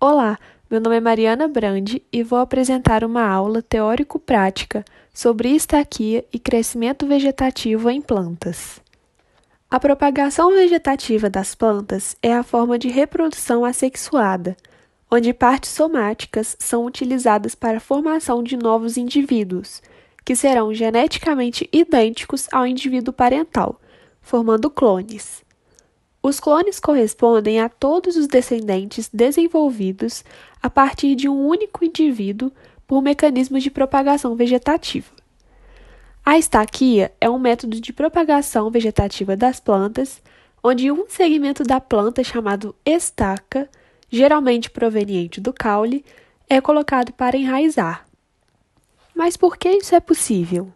Olá, meu nome é Mariana Brandi e vou apresentar uma aula teórico-prática sobre estaquia e crescimento vegetativo em plantas. A propagação vegetativa das plantas é a forma de reprodução assexuada, onde partes somáticas são utilizadas para a formação de novos indivíduos, que serão geneticamente idênticos ao indivíduo parental, formando clones. Os clones correspondem a todos os descendentes desenvolvidos a partir de um único indivíduo por mecanismos de propagação vegetativa. A estaquia é um método de propagação vegetativa das plantas, onde um segmento da planta chamado estaca, geralmente proveniente do caule, é colocado para enraizar. Mas por que isso é possível?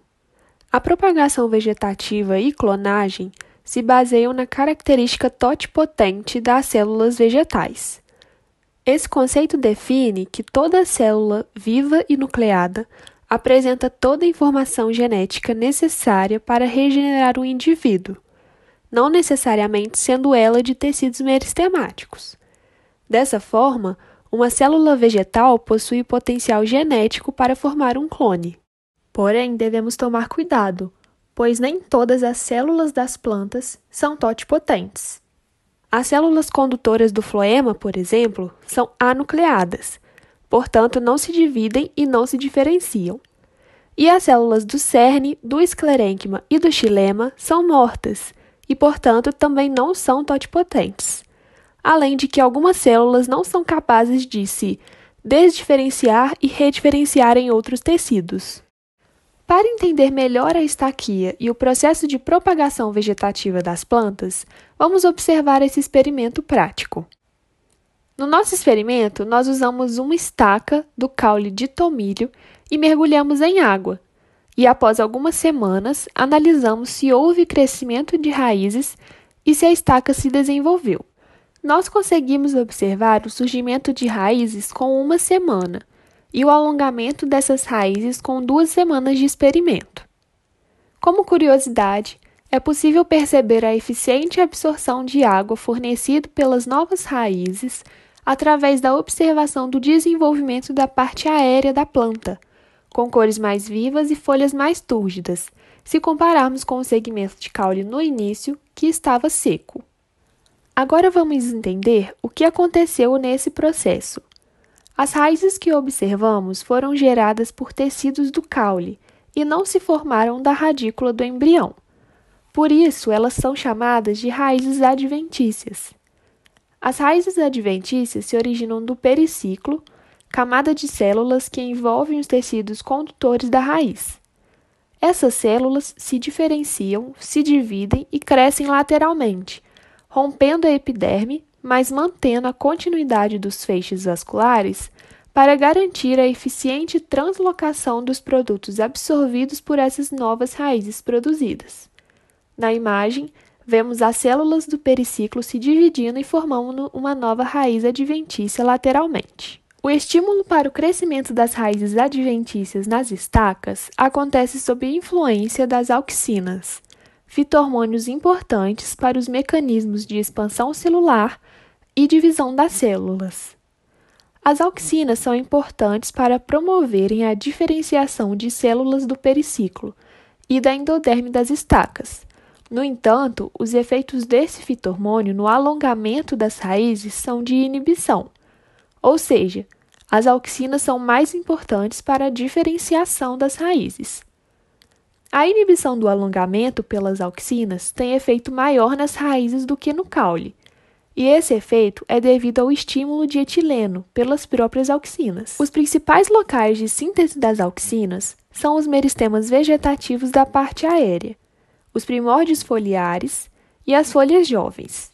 A propagação vegetativa e clonagem se baseiam na característica totipotente das células vegetais. Esse conceito define que toda célula viva e nucleada apresenta toda a informação genética necessária para regenerar um indivíduo, não necessariamente sendo ela de tecidos meristemáticos. Dessa forma, uma célula vegetal possui potencial genético para formar um clone. Porém, devemos tomar cuidado, pois nem todas as células das plantas são totipotentes. As células condutoras do floema, por exemplo, são anucleadas, portanto não se dividem e não se diferenciam. E as células do cerne, do esclerênquima e do xilema são mortas e, portanto, também não são totipotentes. Além de que algumas células não são capazes de se desdiferenciar e rediferenciar em outros tecidos. Para entender melhor a estaquia e o processo de propagação vegetativa das plantas, vamos observar esse experimento prático. No nosso experimento, nós usamos uma estaca do caule de tomilho e mergulhamos em água. E após algumas semanas, analisamos se houve crescimento de raízes e se a estaca se desenvolveu. Nós conseguimos observar o surgimento de raízes com uma semana e o alongamento dessas raízes com 2 semanas de experimento. Como curiosidade, é possível perceber a eficiente absorção de água fornecida pelas novas raízes através da observação do desenvolvimento da parte aérea da planta, com cores mais vivas e folhas mais túrgidas, se compararmos com o segmento de caule no início, que estava seco. Agora vamos entender o que aconteceu nesse processo. As raízes que observamos foram geradas por tecidos do caule e não se formaram da radícula do embrião. Por isso, elas são chamadas de raízes adventícias. As raízes adventícias se originam do periciclo, camada de células que envolvem os tecidos condutores da raiz. Essas células se diferenciam, se dividem e crescem lateralmente, rompendo a epiderme, mas mantendo a continuidade dos feixes vasculares para garantir a eficiente translocação dos produtos absorvidos por essas novas raízes produzidas. Na imagem, vemos as células do periciclo se dividindo e formando uma nova raiz adventícia lateralmente. O estímulo para o crescimento das raízes adventícias nas estacas acontece sob influência das auxinas, fito-hormônios importantes para os mecanismos de expansão celular e divisão das células. As auxinas são importantes para promoverem a diferenciação de células do periciclo e da endoderme das estacas. No entanto, os efeitos desse fito-hormônio no alongamento das raízes são de inibição, ou seja, as auxinas são mais importantes para a diferenciação das raízes. A inibição do alongamento pelas auxinas tem efeito maior nas raízes do que no caule, e esse efeito é devido ao estímulo de etileno pelas próprias auxinas. Os principais locais de síntese das auxinas são os meristemas vegetativos da parte aérea, os primórdios foliares e as folhas jovens.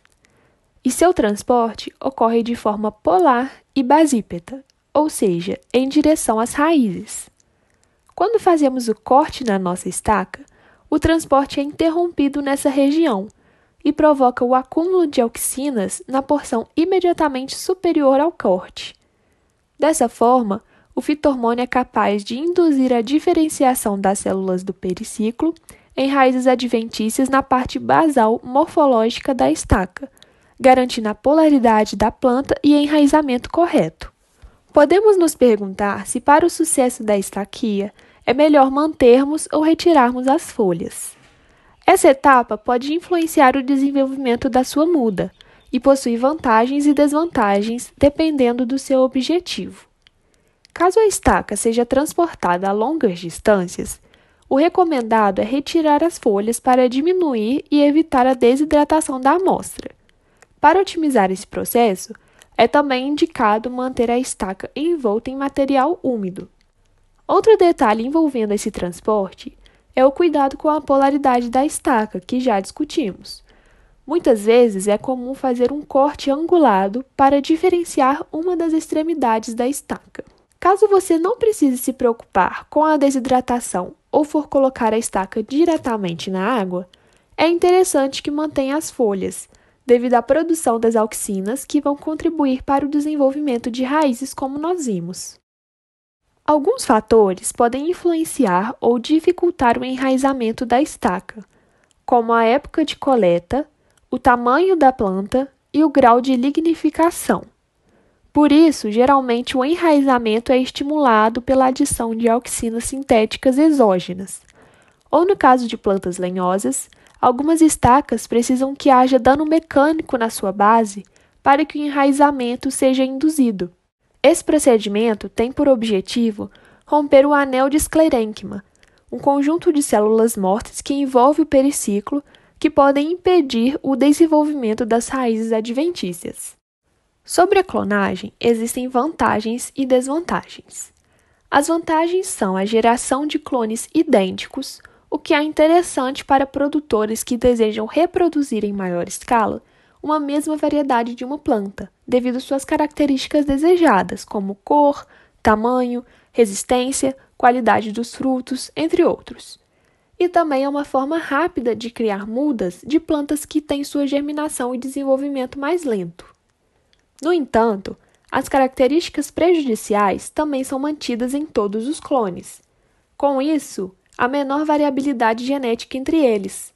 E seu transporte ocorre de forma polar e basípeta, ou seja, em direção às raízes. Quando fazemos o corte na nossa estaca, o transporte é interrompido nessa região e provoca o acúmulo de auxinas na porção imediatamente superior ao corte. Dessa forma, o fito-hormônio é capaz de induzir a diferenciação das células do periciclo em raízes adventícias na parte basal morfológica da estaca, garantindo a polaridade da planta e enraizamento correto. Podemos nos perguntar se para o sucesso da estaquia é melhor mantermos ou retirarmos as folhas. Essa etapa pode influenciar o desenvolvimento da sua muda e possui vantagens e desvantagens dependendo do seu objetivo. Caso a estaca seja transportada a longas distâncias, o recomendado é retirar as folhas para diminuir e evitar a desidratação da amostra. Para otimizar esse processo, é também indicado manter a estaca envolta em material úmido. Outro detalhe envolvendo esse transporte é o cuidado com a polaridade da estaca, que já discutimos. Muitas vezes é comum fazer um corte angulado para diferenciar uma das extremidades da estaca. Caso você não precise se preocupar com a desidratação ou for colocar a estaca diretamente na água, é interessante que mantenha as folhas, devido à produção das auxinas que vão contribuir para o desenvolvimento de raízes, como nós vimos. Alguns fatores podem influenciar ou dificultar o enraizamento da estaca, como a época de coleta, o tamanho da planta e o grau de lignificação. Por isso, geralmente o enraizamento é estimulado pela adição de auxinas sintéticas exógenas. Ou no caso de plantas lenhosas, algumas estacas precisam que haja dano mecânico na sua base para que o enraizamento seja induzido. Esse procedimento tem por objetivo romper o anel de esclerênquima, um conjunto de células mortas que envolve o periciclo que podem impedir o desenvolvimento das raízes adventícias. Sobre a clonagem, existem vantagens e desvantagens. As vantagens são a geração de clones idênticos, o que é interessante para produtores que desejam reproduzir em maior escala uma mesma variedade de uma planta, devido às suas características desejadas, como cor, tamanho, resistência, qualidade dos frutos, entre outros. E também é uma forma rápida de criar mudas de plantas que têm sua germinação e desenvolvimento mais lento. No entanto, as características prejudiciais também são mantidas em todos os clones. Com isso, há menor variabilidade genética entre eles.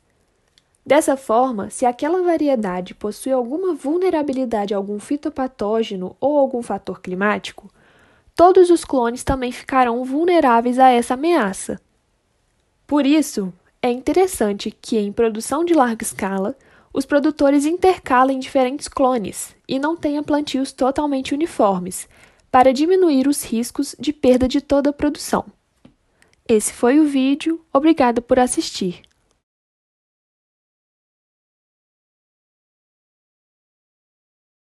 Dessa forma, se aquela variedade possui alguma vulnerabilidade a algum fitopatógeno ou algum fator climático, todos os clones também ficarão vulneráveis a essa ameaça. Por isso, é interessante que, em produção de larga escala, os produtores intercalem diferentes clones e não tenham plantios totalmente uniformes, para diminuir os riscos de perda de toda a produção. Esse foi o vídeo, obrigado por assistir.